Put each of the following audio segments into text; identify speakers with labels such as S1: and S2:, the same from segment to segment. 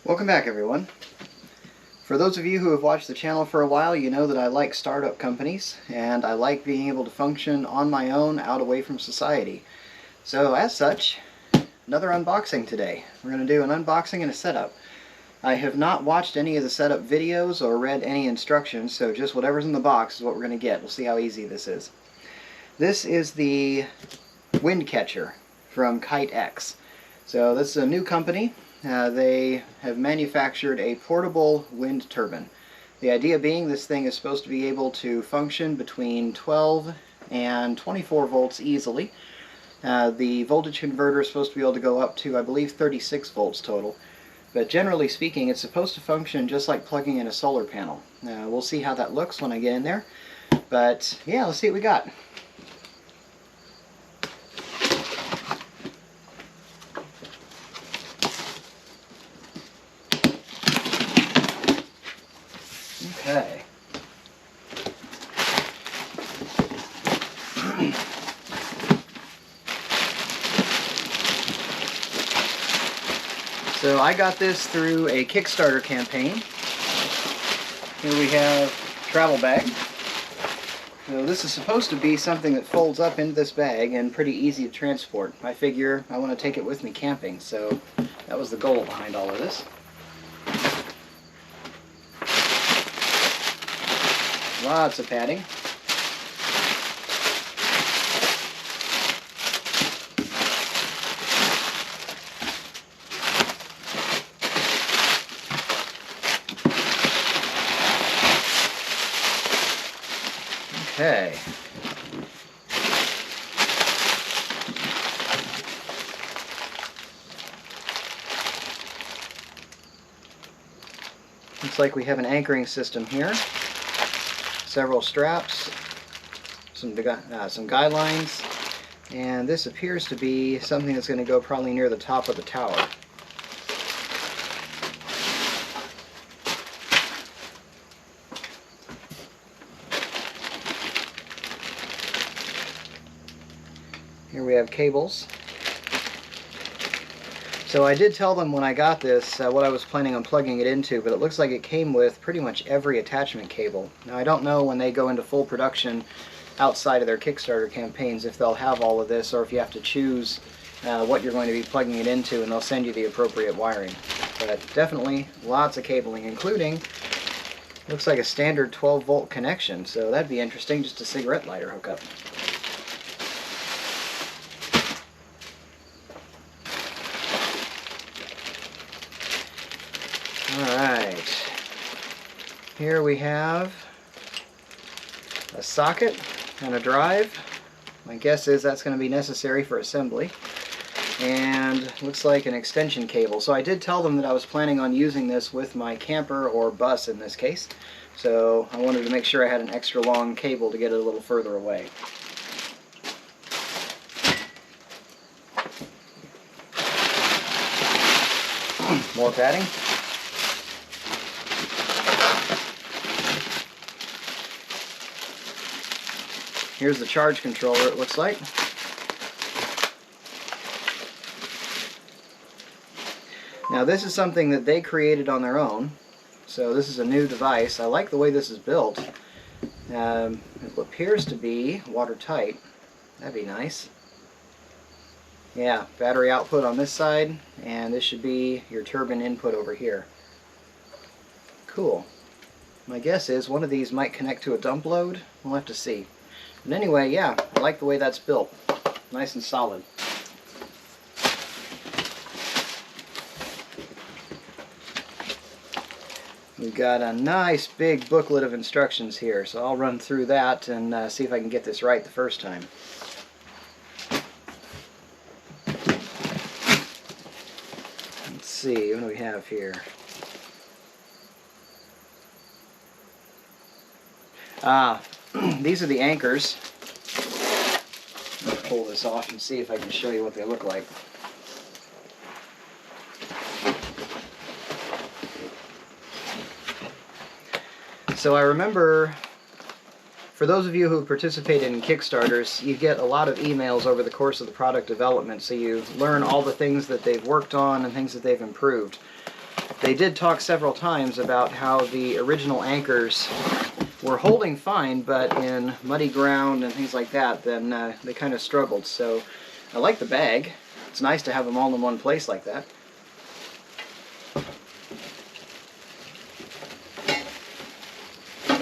S1: Welcome back, everyone. For those of you who have watched the channel for a while, you know that I like startup companies and I like being able to function on my own out away from society. So as such, another unboxing today. We're going to do an unboxing and a setup. I have not watched any of the setup videos or read any instructions, so just whatever's in the box is what we're going to get. We'll see how easy this is. This is the wind catcher from Kite-X. So this is a new company. They have manufactured a portable wind turbine. The idea being this thing is supposed to be able to function between 12 and 24 volts easily. The voltage converter is supposed to be able to go up to, I believe, 36 volts total. But generally speaking, it's supposed to function just like plugging in a solar panel. We'll see how that looks when I get in there. But yeah, let's see what we got. Okay. So I got this through a Kickstarter campaign. Here we have travel bag. So this is supposed to be something that folds up into this bag and pretty easy to transport. I figure I want to take it with me camping, so that was the goal behind all of this. Lots of padding. Okay. Looks like we have an anchoring system here. Several straps, some guy lines, and this appears to be something that's going to go probably near the top of the tower. Here we have cables. So I did tell them when I got this what I was planning on plugging it into, but it looks like it came with pretty much every attachment cable. Now I don't know when they go into full production outside of their Kickstarter campaigns if they'll have all of this or if you have to choose what you're going to be plugging it into and they'll send you the appropriate wiring. But definitely lots of cabling, including, looks like a standard 12 volt connection, so that'd be interesting, just a cigarette lighter hookup. Alright, here we have a socket and a drive. My guess is that's going to be necessary for assembly. And looks like an extension cable. So I did tell them that I was planning on using this with my camper or bus in this case. So I wanted to make sure I had an extra long cable to get it a little further away. More padding. Here's the charge controller, it looks like. Now this is something that they created on their own, so this is a new device. I like the way this is built. It appears to be watertight. That'd be nice. Yeah, battery output on this side, and this should be your turbine input over here. Cool. My guess is one of these might connect to a dump load. We'll have to see. But anyway, yeah, I like the way that's built. Nice and solid. We've got a nice big booklet of instructions here, so I'll run through that and see if I can get this right the first time. Let's see, what do we have here? These are the anchors. Let me pull this off and see if I can show you what they look like. So I remember, for those of you who participated in Kickstarters, you get a lot of emails over the course of the product development, so you learn all the things that they've worked on and things that they've improved. they did talk several times about how the original anchors were holding fine, but in muddy ground and things like that, then they kind of struggled. So I like the bag. It's nice to have them all in one place like that.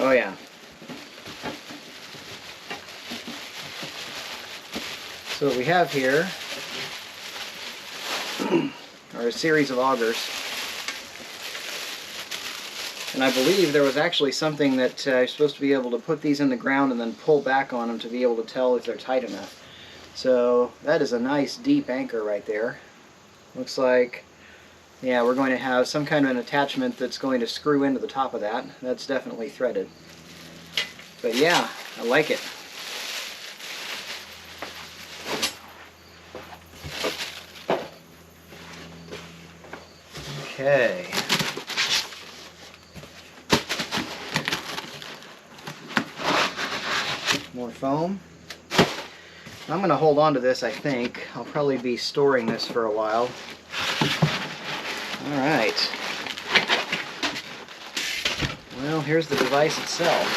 S1: Oh yeah. So what we have here are a series of augers. And I believe there was actually something that you're supposed to be able to put these in the ground and then pull back on them to be able to tell if they're tight enough. So that is a nice deep anchor right there. Looks like, yeah, we're going to have some kind of an attachment that's going to screw into the top of that. That's definitely threaded. But yeah, I like it. Okay. More foam. I'm going to hold on to this, I think. I'll probably be storing this for a while. Alright. Well, here's the device itself.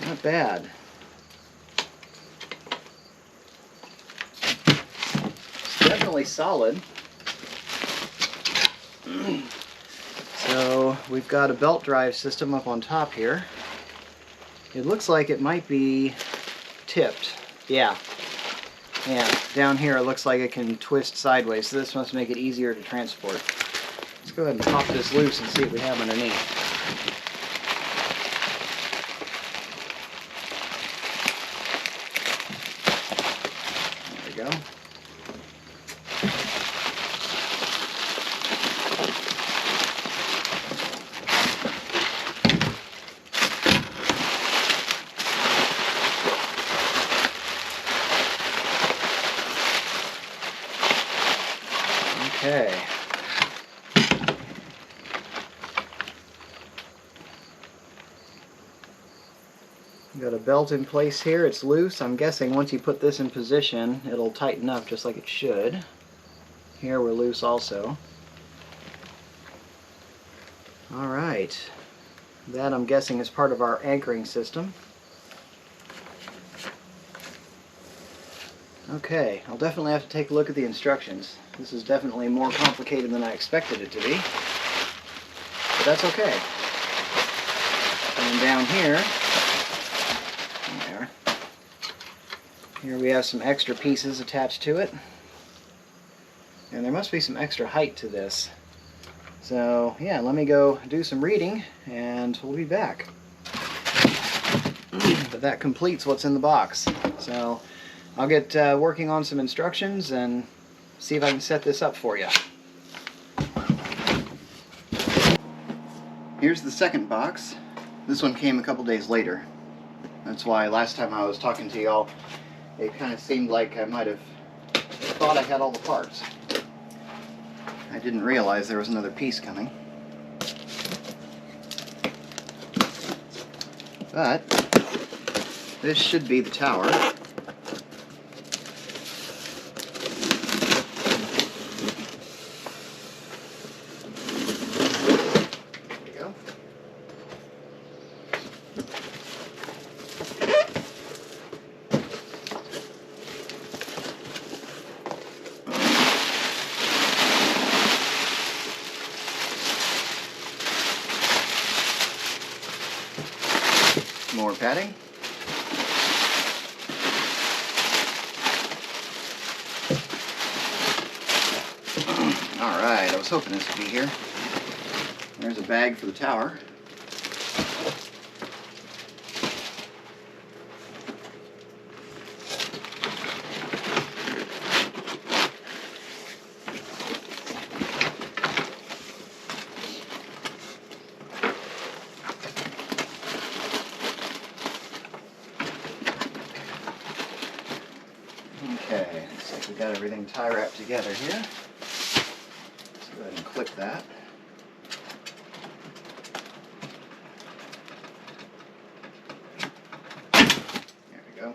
S1: Not bad. It's definitely solid. So we've got a belt drive system up on top here. It looks like it might be tipped. Yeah. Yeah, down here it looks like it can twist sideways, so this must make it easier to transport. Let's go ahead and pop this loose and see what we have underneath. There we go. Okay. Got a belt in place here. It's loose. I'm guessing once you put this in position, it'll tighten up just like it should. Here we're loose also. Alright. That, I'm guessing, is part of our anchoring system. Okay, I'll definitely have to take a look at the instructions. This is definitely more complicated than I expected it to be. But that's okay. And down here, there. Here we have some extra pieces attached to it. And there must be some extra height to this. So yeah, let me go do some reading and we'll be back. But that completes what's in the box. So I'll get working on some instructions and see if I can set this up for you. Here's the second box. This one came a couple days later. That's why last time I was talking to y'all, it kind of seemed like I might have thought I had all the parts. I didn't realize there was another piece coming. But this should be the tower. More padding. Alright, I was hoping this would be here. There's a bag for the tower. Okay, looks like we got everything tie wrapped together here. Let's go ahead and click that. There we go.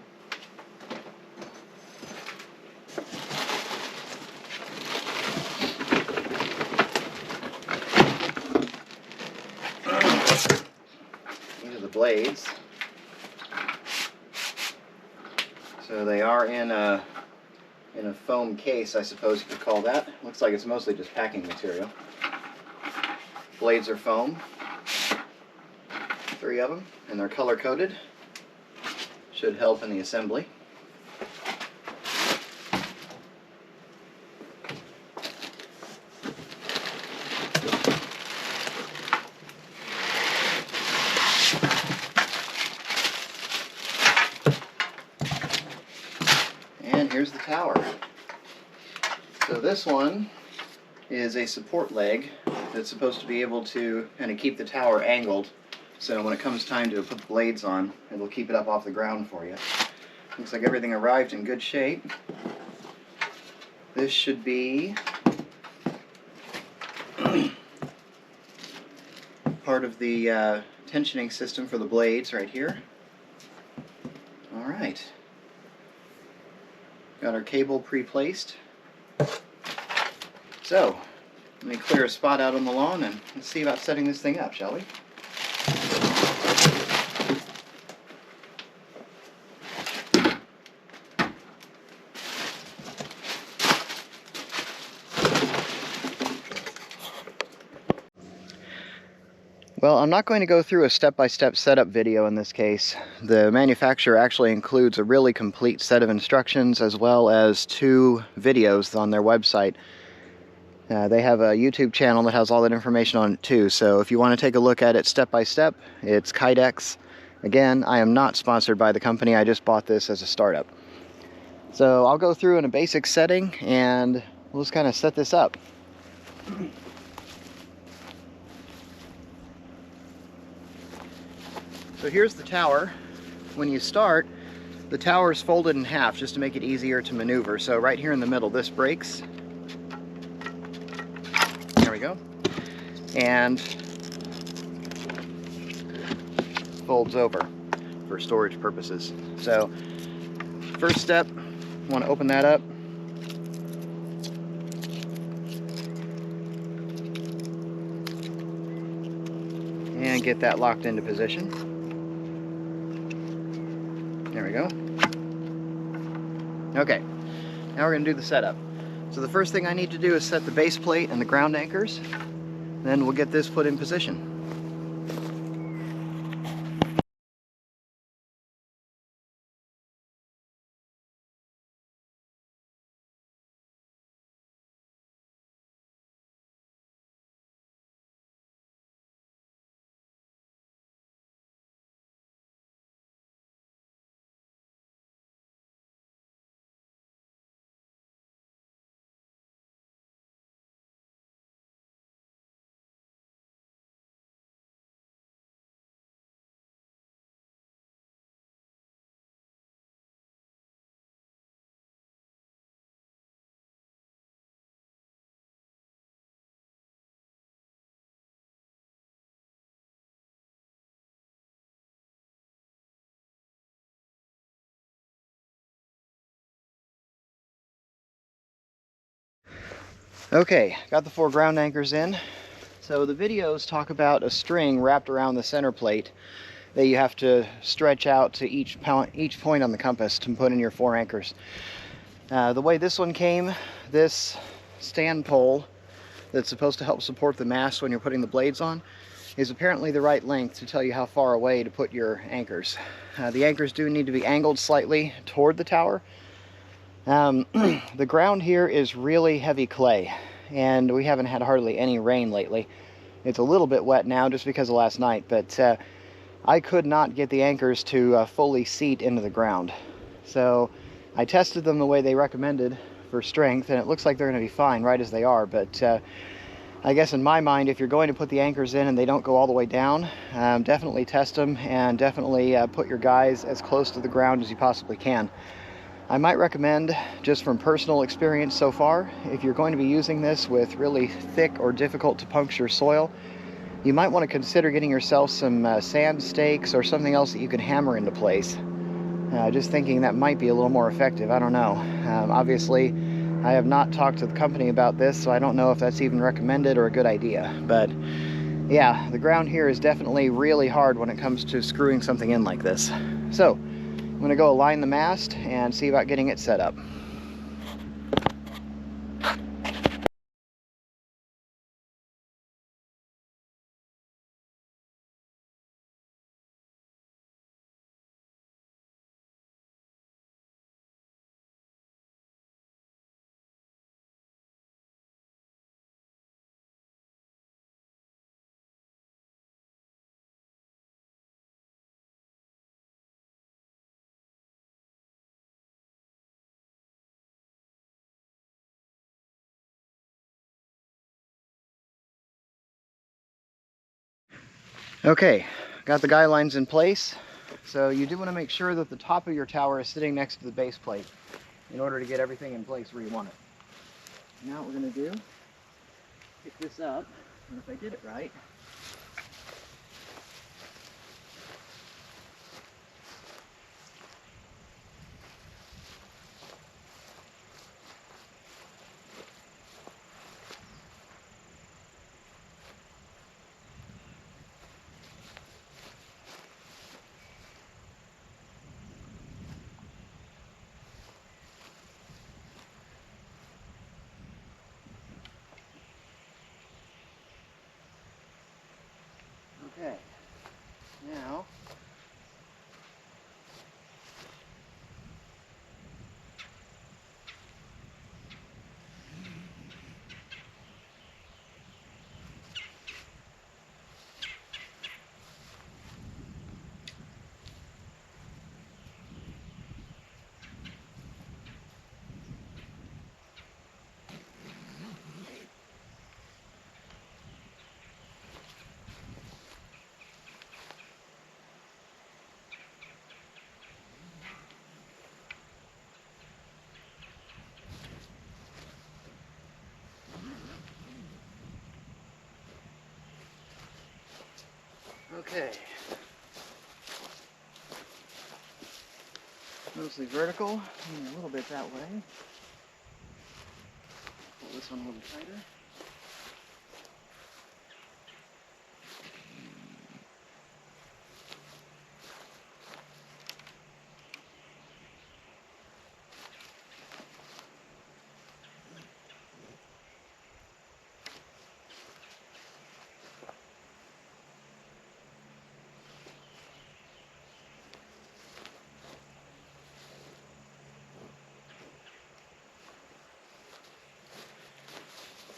S1: blades. So they are in a foam case, I suppose you could call that. Looks like it's mostly just packing material. Blades are foam, 3 of them, and they're color coded. Should help in the assembly. And here's the tower. So this one is a support leg that's supposed to be able to kind of keep the tower angled, so when it comes time to put the blades on, it'll keep it up off the ground for you. Looks like everything arrived in good shape. This should be part of the tensioning system for the blades right here. Alright. Got our cable pre-placed. So, let me clear a spot out on the lawn and let's see about setting this thing up, shall we? Well, I'm not going to go through a step-by-step setup video in this case. The manufacturer actually includes a really complete set of instructions as well as 2 videos on their website. They have a YouTube channel that has all that information on it too, so if you want to take a look at it step-by-step, it's Kite-X. Again, I am not sponsored by the company, I just bought this as a startup. So I'll go through in a basic setting and we'll just kind of set this up. So here's the tower. When you start, the tower is folded in half just to make it easier to maneuver. So right here in the middle, this breaks. There we go. And folds over for storage purposes. So first step, you want to open that up. And get that locked into position. There we go. Okay, now we're going to do the setup. So the first thing I need to do is set the base plate and the ground anchors. Then we'll get this put in position. Okay, got the 4 ground anchors in. So the videos talk about a string wrapped around the center plate that you have to stretch out to each point on the compass to put in your 4 anchors. The way this one came, this stand pole that's supposed to help support the mast when you're putting the blades on is apparently the right length to tell you how far away to put your anchors. The anchors do need to be angled slightly toward the tower. The ground here is really heavy clay, and we haven't had hardly any rain lately. It's a little bit wet now just because of last night, but I could not get the anchors to fully seat into the ground. So I tested them the way they recommended for strength, and it looks like they're going to be fine right as they are, but I guess in my mind, if you're going to put the anchors in and they don't go all the way down, definitely test them and definitely put your guys as close to the ground as you possibly can. I might recommend, just from personal experience so far, if you're going to be using this with really thick or difficult to puncture soil, you might want to consider getting yourself some sand stakes or something else that you can hammer into place. Just thinking that might be a little more effective, I don't know. Obviously, I have not talked to the company about this, so I don't know if that's even recommended or a good idea. But Yeah, the ground here is definitely really hard when it comes to screwing something in like this. So, I'm going to go align the mast and see about getting it set up. Okay, got the guy lines in place. So you do want to make sure that the top of your tower is sitting next to the base plate in order to get everything in place where you want it. Now what we're going to do, pick this up, and if I did it right, okay, now okay. Mostly vertical, and a little bit that way. Pull this one a little tighter.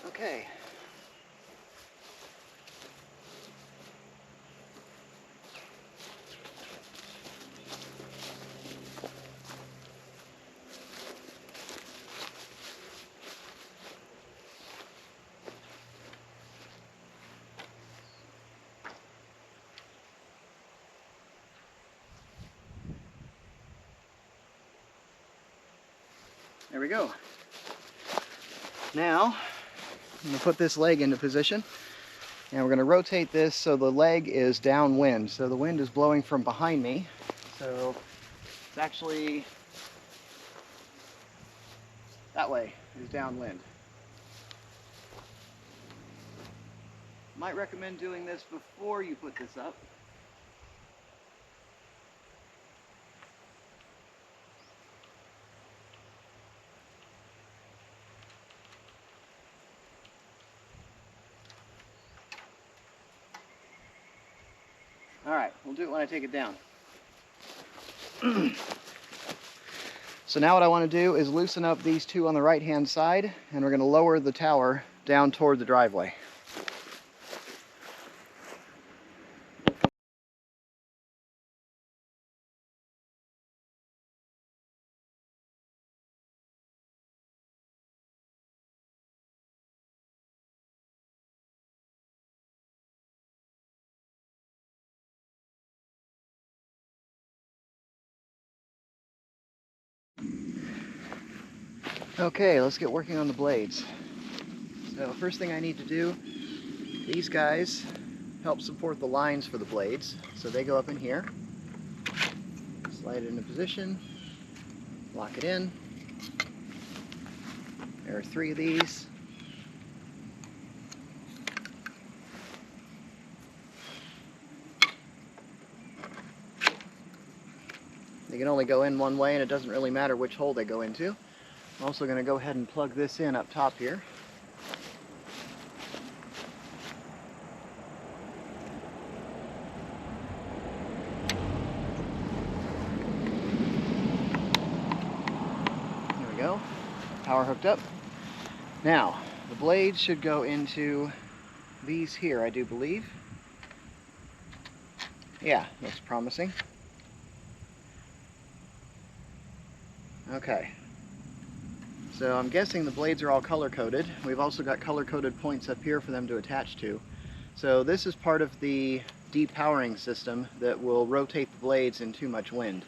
S1: Okay. There we go. Now, I'm going to put this leg into position, and we're going to rotate this so the leg is downwind. So the wind is blowing from behind me. So it's actually that way is downwind. Might recommend doing this before you put this up. Alright, we'll do it when I take it down. So now what I want to do is loosen up these two on the right hand side, and we're going to lower the tower down toward the driveway. Okay, let's get working on the blades. So first thing I need to do, these guys help support the lines for the blades. So they go up in here, slide it into position, lock it in. There are 3 of these. They can only go in one way, and it doesn't really matter which hole they go into. I'm also going to go ahead and plug this in up top here. There we go. Power hooked up. Now, the blades should go into these here, I do believe. Yeah, looks promising. Okay. So I'm guessing the blades are all color-coded. We've also got color-coded points up here for them to attach to. So this is part of the depowering system that will rotate the blades in too much wind.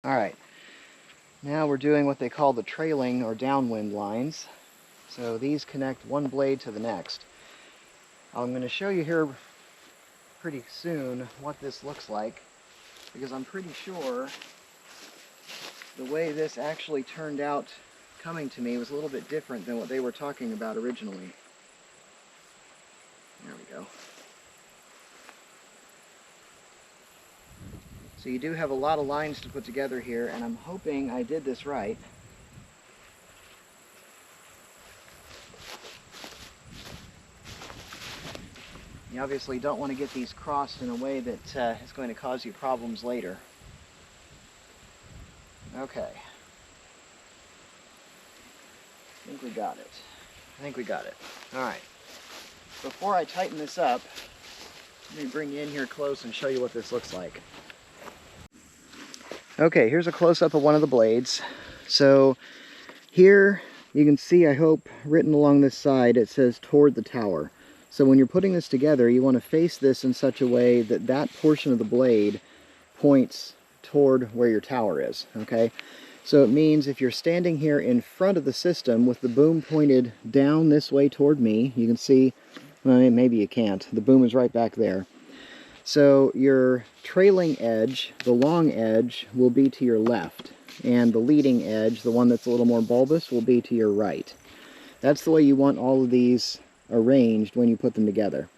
S1: Alright, now we're doing what they call the trailing or downwind lines. So these connect one blade to the next. I'm going to show you here pretty soon what this looks like, because I'm pretty sure the way this actually turned out coming to me was a little bit different than what they were talking about originally. There we go. So you do have a lot of lines to put together here, and I'm hoping I did this right. You obviously don't want to get these crossed in a way that is going to cause you problems later. Okay. I think we got it. Alright. Before I tighten this up, let me bring you in here close and show you what this looks like. Okay, here's a close-up of one of the blades. So here you can see, I hope, written along this side, it says toward the tower. So when you're putting this together, you want to face this in such a way that that portion of the blade points toward where your tower is, okay? So it means if you're standing here in front of the system with the boom pointed down this way toward me, you can see, well, maybe you can't, the boom is right back there. So your trailing edge, the long edge, will be to your left, and the leading edge, the one that's a little more bulbous, will be to your right. That's the way you want all of these arranged when you put them together.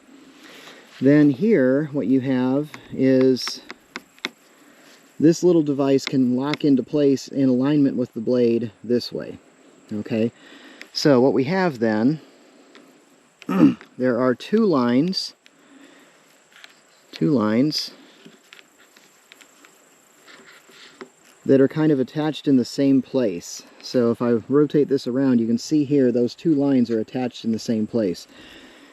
S1: Then here, what you have is this little device can lock into place in alignment with the blade this way. Okay, so what we have then, there are two lines that are kind of attached in the same place. So if I rotate this around, you can see here those two lines are attached in the same place.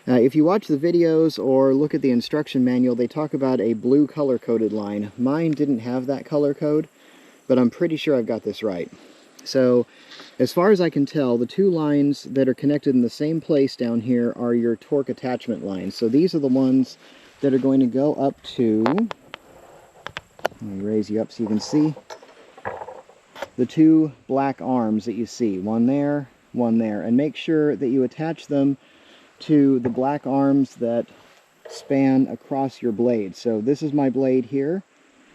S1: If you watch the videos or look at the instruction manual, they talk about a blue color-coded line. Mine didn't have that color code, but I'm pretty sure I've got this right. So as far as I can tell, the two lines that are connected in the same place down here are your torque attachment lines. So these are the ones that are going to go up to, let me raise you up so you can see, the two black arms that you see, one there, and make sure that you attach them to the black arms that span across your blade. So this is my blade here,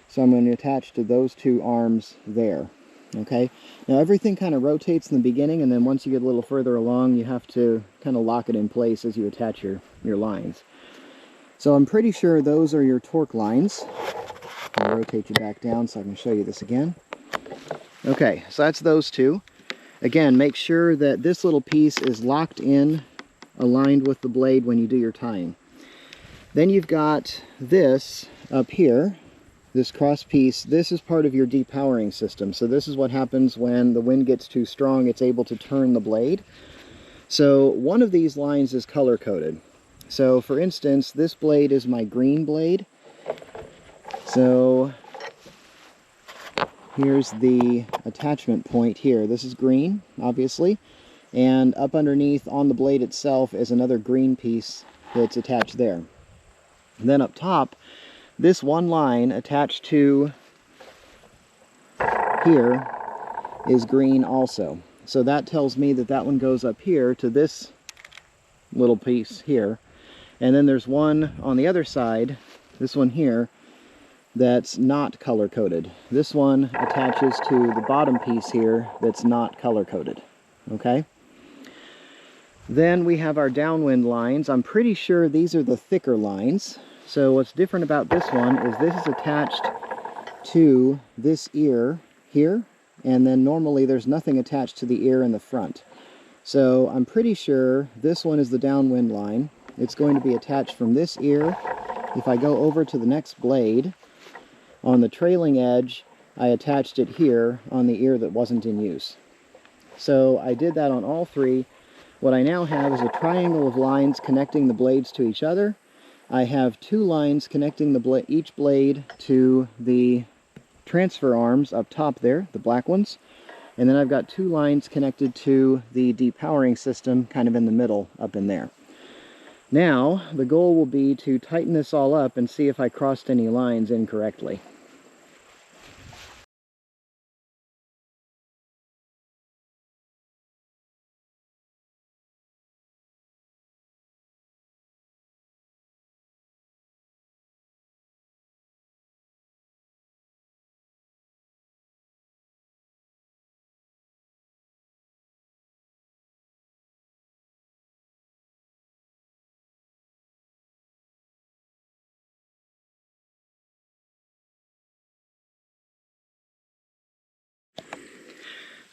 S1: so I'm going to attach to those two arms there. Okay, now everything kind of rotates in the beginning, and then once you get a little further along, you have to kind of lock it in place as you attach your lines. So I'm pretty sure those are your torque lines. I'll rotate you back down so I can show you this again. Okay, so that's those two. Again, make sure that this little piece is locked in, aligned with the blade when you do your tying. Then you've got this up here, this cross piece, this is part of your depowering system. So this is what happens when the wind gets too strong, it's able to turn the blade. So one of these lines is color-coded. So for instance, this blade is my green blade. So here's the attachment point here. This is green, obviously. And up underneath on the blade itself is another green piece that's attached there. And then up top, this one line attached to here is green also. So that tells me that that one goes up here to this little piece here. And then there's one on the other side, this one here, that's not color-coded. This one attaches to the bottom piece here that's not color-coded. Okay? Then we have our downwind lines. I'm pretty sure these are the thicker lines. So what's different about this one is this is attached to this ear here, and then normally there's nothing attached to the ear in the front. So I'm pretty sure this one is the downwind line. It's going to be attached from this ear. If I go over to the next blade, on the trailing edge, I attached it here on the ear that wasn't in use. So I did that on all three. What I now have is a triangle of lines connecting the blades to each other. I have two lines connecting each blade to the transfer arms up top there, the black ones. And then I've got two lines connected to the depowering system kind of in the middle up in there. Now, the goal will be to tighten this all up and see if I crossed any lines incorrectly.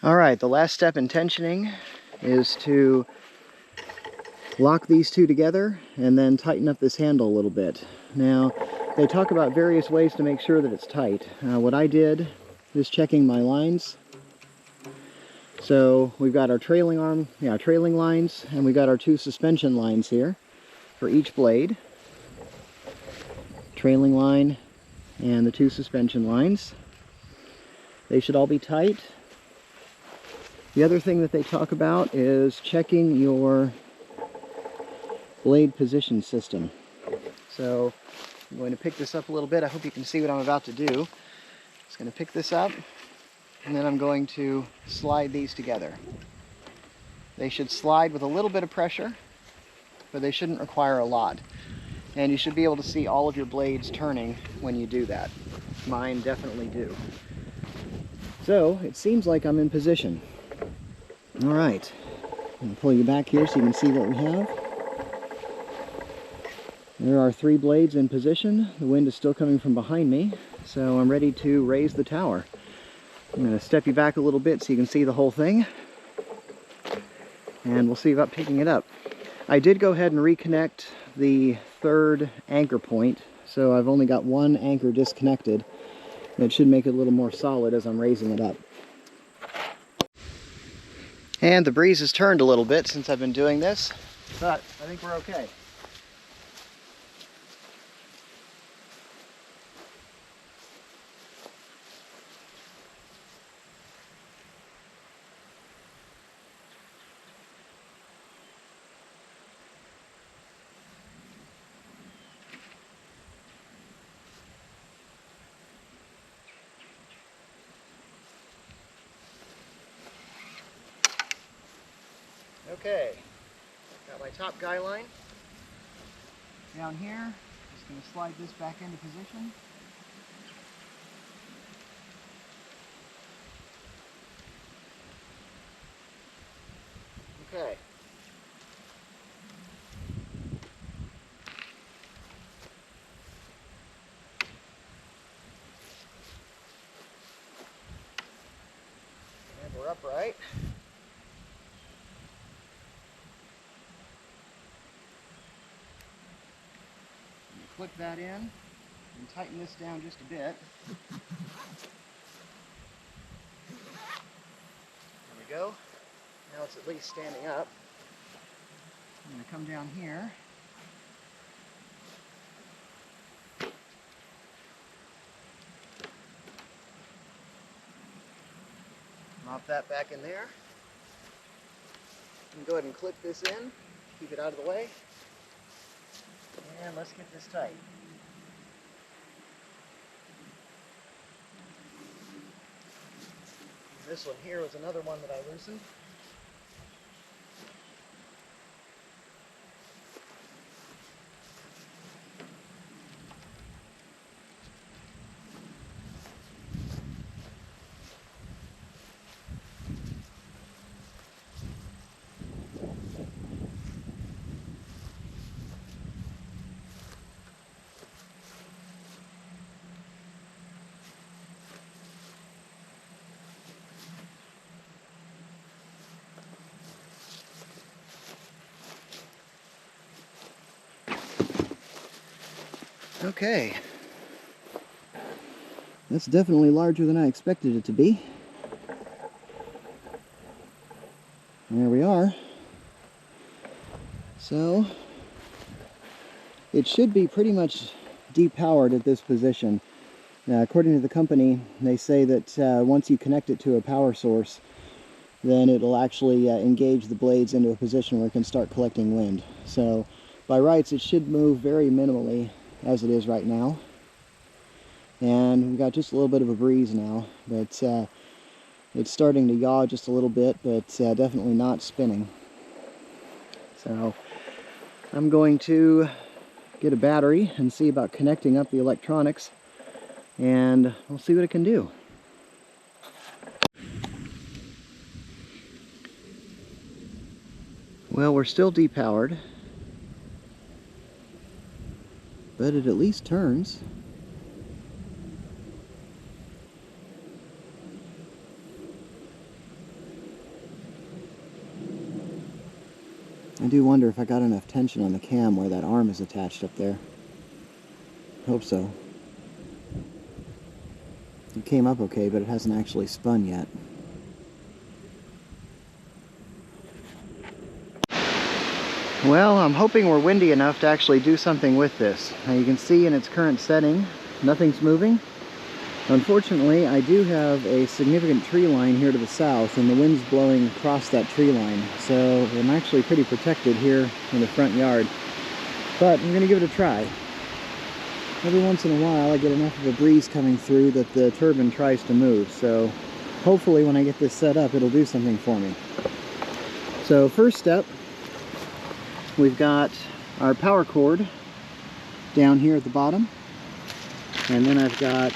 S1: Alright, the last step in tensioning is to lock these two together and then tighten up this handle a little bit. Now, they talk about various ways to make sure that it's tight. What I did is checking my lines. So we've got our trailing lines, and we've got our two suspension lines here for each blade. Trailing line and the two suspension lines. They should all be tight. The other thing that they talk about is checking your blade position system. So I'm going to pick this up a little bit. I hope you can see what I'm about to do. Just going to pick this up, and then I'm going to slide these together. They should slide with a little bit of pressure, but they shouldn't require a lot. And you should be able to see all of your blades turning when you do that. Mine definitely do. So it seems like I'm in position. All right, I'm going to pull you back here so you can see what we have. There are three blades in position. The wind is still coming from behind me, so I'm ready to raise the tower. I'm going to step you back a little bit so you can see the whole thing, and we'll see about picking it up. I did go ahead and reconnect the third anchor point, so I've only got one anchor disconnected. That should make it a little more solid as I'm raising it up. And the breeze has turned a little bit since I've been doing this, but I think we're okay. Okay, got my top guy line down here. Just going to slide this back into position. Okay. And we're upright. Click that in. And tighten this down just a bit. There we go. Now it's at least standing up. I'm going to come down here. Mop that back in there. And go ahead and clip this in. Keep it out of the way. And let's get this tight. This one here was another one that I loosened. Okay, that's definitely larger than I expected it to be. There we are. So, it should be pretty much depowered at this position. Now, according to the company, they say that once you connect it to a power source, then it'll actually engage the blades into a position where it can start collecting wind. So, by rights, it should move very minimally as it is right now. And we've got just a little bit of a breeze now, but it's starting to yaw just a little bit, but definitely not spinning. So I'm going to get a battery and see about connecting up the electronics, and we'll see what it can do. Well, we're still depowered, but it at least turns. I do wonder if I got enough tension on the cam where that arm is attached up there. Hope so. It came up okay, but it hasn't actually spun yet. Well, I'm hoping we're windy enough to actually do something with this. Now you can see in its current setting, nothing's moving. Unfortunately, I do have a significant tree line here to the south, and the wind's blowing across that tree line. So I'm actually pretty protected here in the front yard. But I'm going to give it a try. Every once in a while I get enough of a breeze coming through that the turbine tries to move. So hopefully when I get this set up, it'll do something for me. So first step, we've got our power cord down here at the bottom, and then I've got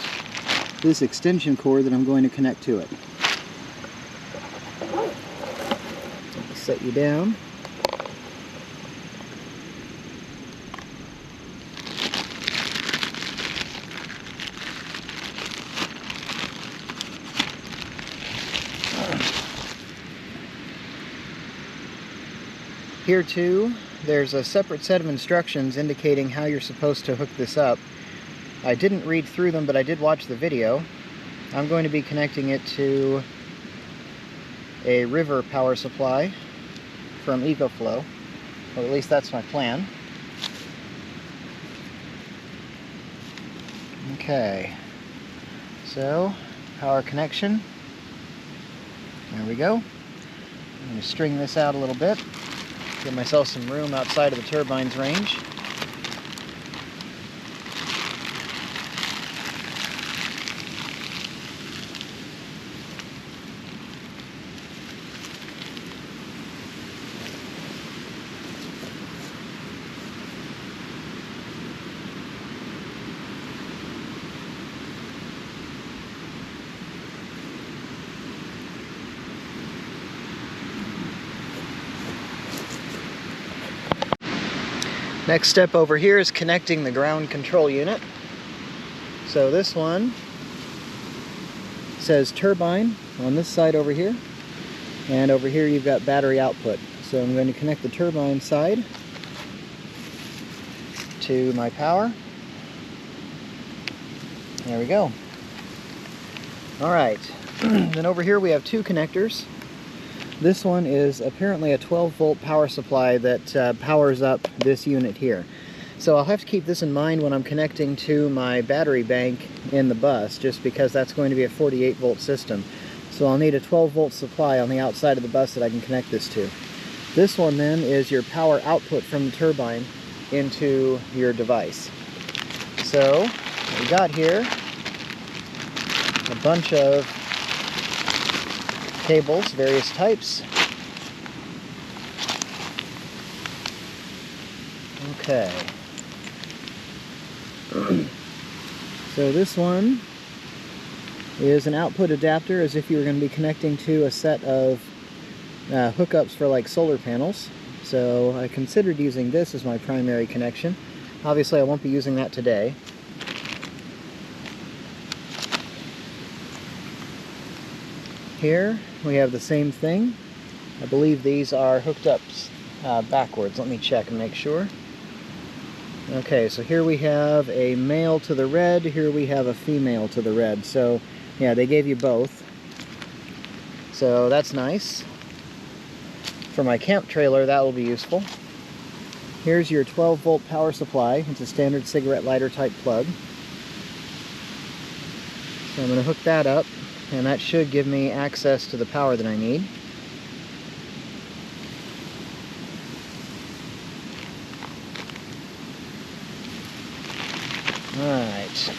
S1: this extension cord that I'm going to connect to it. Set you down. Here too, there's a separate set of instructions indicating how you're supposed to hook this up. I didn't read through them, but I did watch the video. I'm going to be connecting it to a river power supply from EcoFlow, or at least that's my plan. Okay, so power connection. There we go. I'm going to string this out a little bit, give myself some room outside of the turbine's range. Next step over here is connecting the ground control unit. So this one says turbine on this side over here, and over here you've got battery output. So I'm going to connect the turbine side to my power. There we go. Alright, then over here we have two connectors. This one is apparently a 12-volt power supply that powers up this unit here. So I'll have to keep this in mind when I'm connecting to my battery bank in the bus, just because that's going to be a 48-volt system. So I'll need a 12-volt supply on the outside of the bus that I can connect this to. This one then is your power output from the turbine into your device. So we got here a bunch of cables, various types. Okay. So this one is an output adapter, as if you were going to be connecting to a set of hookups for like solar panels. So I considered using this as my primary connection. Obviously I won't be using that today. Here we have the same thing. I believe these are hooked up backwards. Let me check and make sure. Okay, so here we have a male to the red, here we have a female to the red. So yeah, they gave you both. So that's nice. For my camp trailer, that will be useful. Here's your 12-volt power supply. It's a standard cigarette lighter type plug. So I'm going to hook that up, and that should give me access to the power that I need. Alright.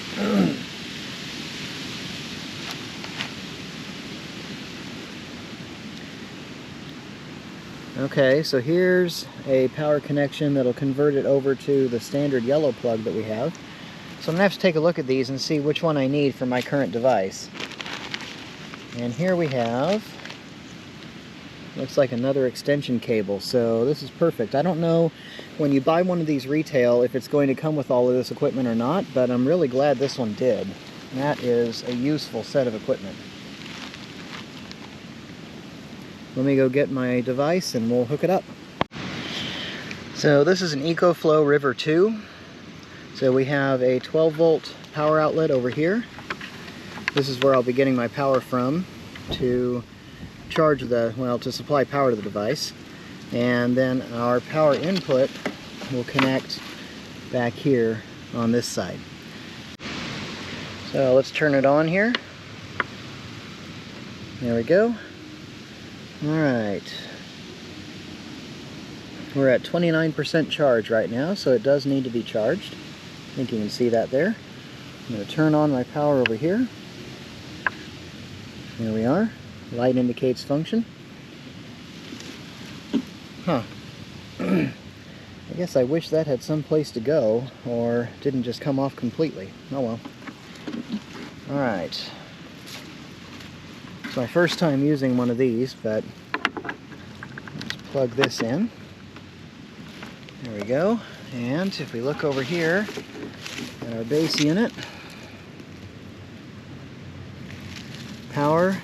S1: Okay, so here's a power connection that'll convert it over to the standard yellow plug that we have. So I'm going to have to take a look at these and see which one I need for my current device. And here we have, looks like another extension cable, so this is perfect. I don't know when you buy one of these retail if it's going to come with all of this equipment or not, but I'm really glad this one did. That is a useful set of equipment. Let me go get my device and we'll hook it up. So this is an EcoFlow River 2. So we have a 12-volt power outlet over here. This is where I'll be getting my power from to charge the, well, to supply power to the device. And then our power input will connect back here on this side. So let's turn it on here. There we go. Alright. We're at 29% charge right now, so it does need to be charged. I think you can see that there. I'm going to turn on my power over here. There we are. Light indicates function. Huh. I guess I wish that had some place to go, or didn't just come off completely. Oh well. Alright. It's my first time using one of these, but let's plug this in. There we go. And if we look over here at our base unit, power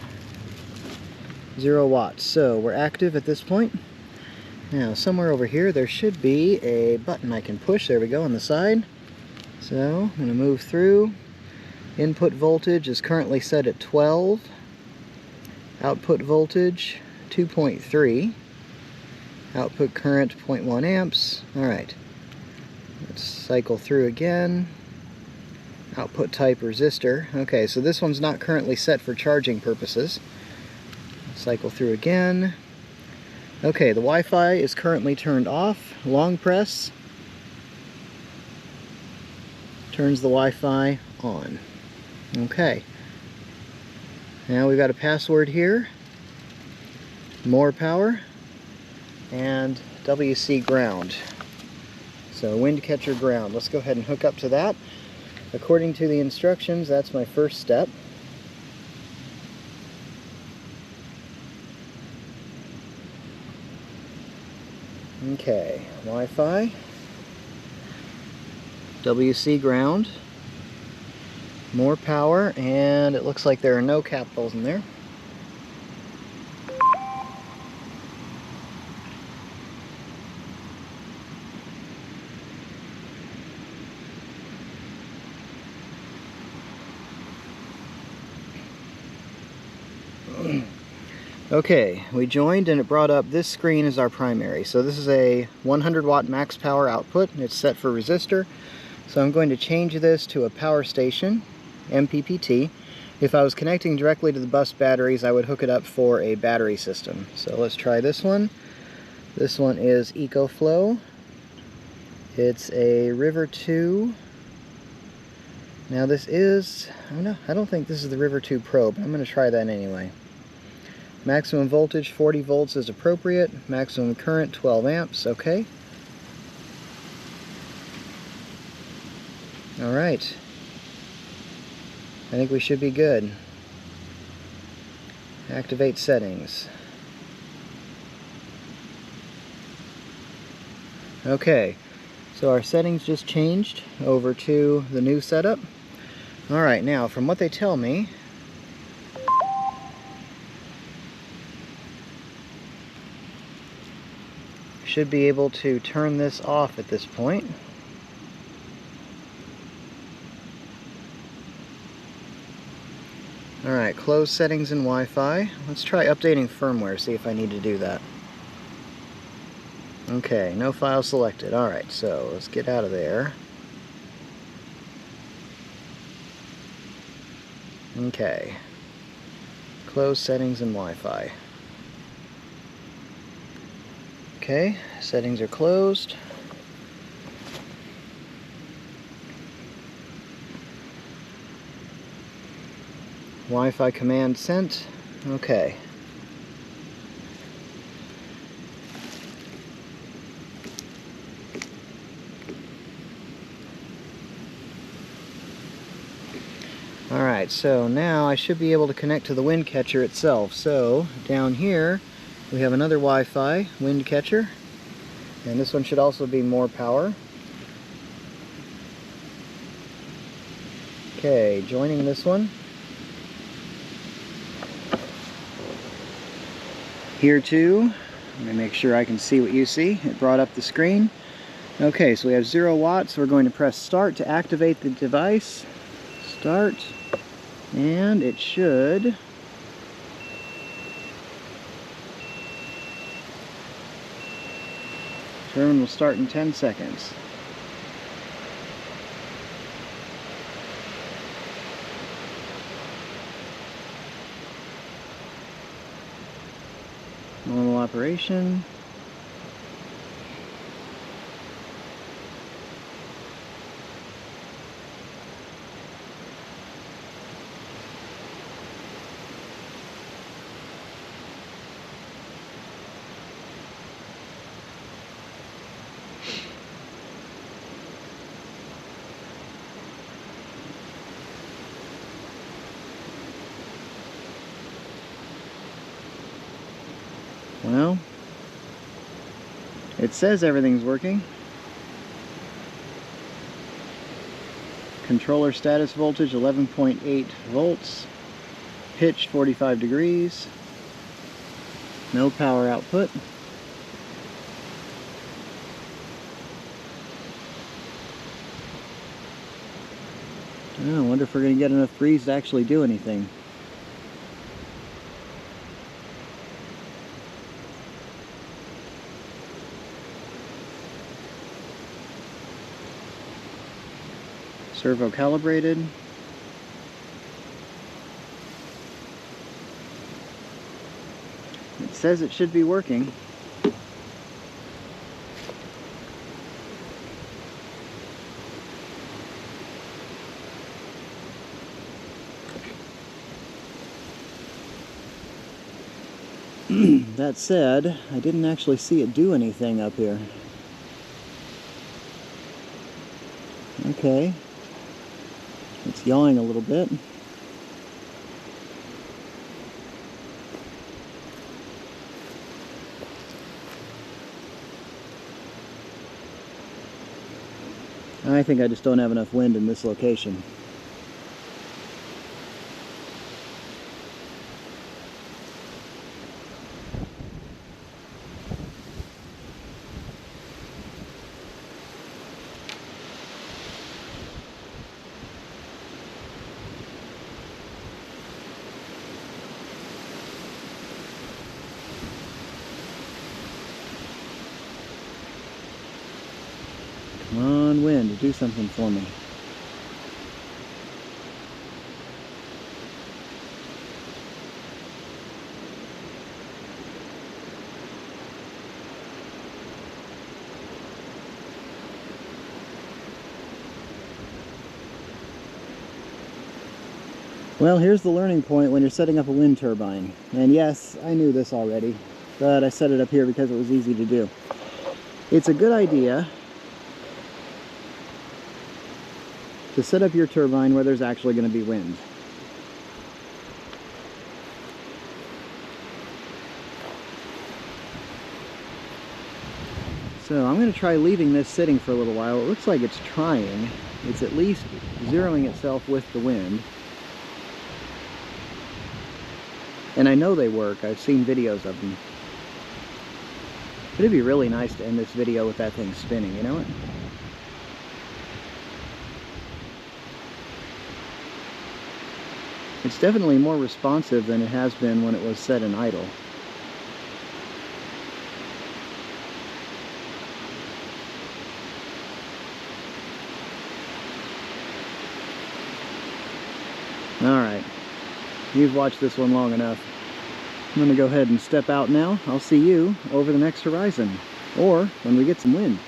S1: 0 watts. So we're active at this point. Now somewhere over here there should be a button I can push. There we go, on the side. So I'm going to move through. Input voltage is currently set at 12. Output voltage 2.3. Output current 0.1 amps. Alright. Let's cycle through again. Output type resistor. Okay, so this one's not currently set for charging purposes. Cycle through again. Okay, the Wi-Fi is currently turned off. Long press turns the Wi-Fi on. Okay. Now we've got a password here. More power. And WC ground. So wind catcher ground. Let's go ahead and hook up to that. According to the instructions, that's my first step. Okay, Wi-Fi, WC ground, more power, and it looks like there are no capitals in there. Okay, we joined and it brought up this screen as our primary. So this is a 100 watt max power output. It's set for resistor. So I'm going to change this to a power station, MPPT. If I was connecting directly to the bus batteries, I would hook it up for a battery system. So let's try this one. This one is EcoFlow. It's a River 2. Now this is, I don't think this is the River 2 Pro, but I'm going to try that anyway. Maximum voltage 40 volts is appropriate. Maximum current 12 amps. Okay. Alright. I think we should be good. Activate settings. Okay. So our settings just changed over to the new setup. Alright, now from what they tell me, should be able to turn this off at this point. Alright, close settings and Wi-Fi. Let's try updating firmware, see if I need to do that. Okay, no file selected. Alright, so let's get out of there. Okay. Close settings and Wi-Fi. Okay, settings are closed. Wi-Fi command sent. Okay. Alright, so now I should be able to connect to the wind catcher itself. So, down here we have another Wi-Fi wind catcher, and this one should also be more power. Okay, joining this one. Here too, let me make sure I can see what you see. It brought up the screen. Okay, so we have 0 watts. We're going to press start to activate the device. Start, and it should turbine will start in 10 seconds. Normal operation. Well, it says everything's working. Controller status voltage 11.8 volts. Pitch 45 degrees. No power output. I wonder if we're going to get enough breeze to actually do anything. Servo calibrated. It says it should be working. That said, I didn't actually see it do anything up here. Okay. It's yawing a little bit. I think I just don't have enough wind in this location. on, wind, do something for me. Well, here's the learning point when you're setting up a wind turbine. And yes, I knew this already, but I set it up here because it was easy to do. It's a good idea to set up your turbine where there's actually going to be wind. So I'm going to try leaving this sitting for a little while. It looks like it's trying. It's at least zeroing itself with the wind. And I know they work. I've seen videos of them. But it'd be really nice to end this video with that thing spinning, you know what? It's definitely more responsive than it has been when it was set in idle. Alright, you've watched this one long enough. I'm going to go ahead and step out now. I'll see you over the next horizon, or when we get some wind.